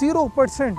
0%